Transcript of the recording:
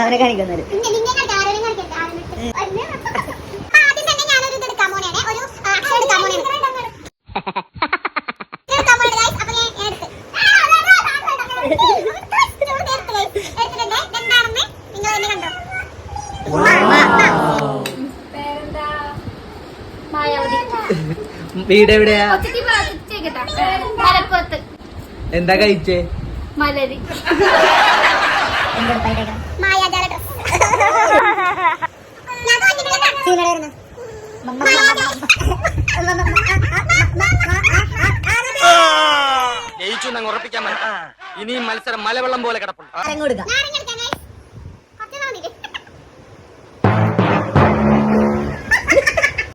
അവനെ കാണിക്കുന്നത് വീട് എവിടെയാ? എന്താ കഴിച്ചേ? മലരി ജയിച്ചു ഉറപ്പിക്കാൻ പറ്റും. ഇനിയും മത്സരം മലവെള്ളം പോലെ കിടപ്പുണ്ട്.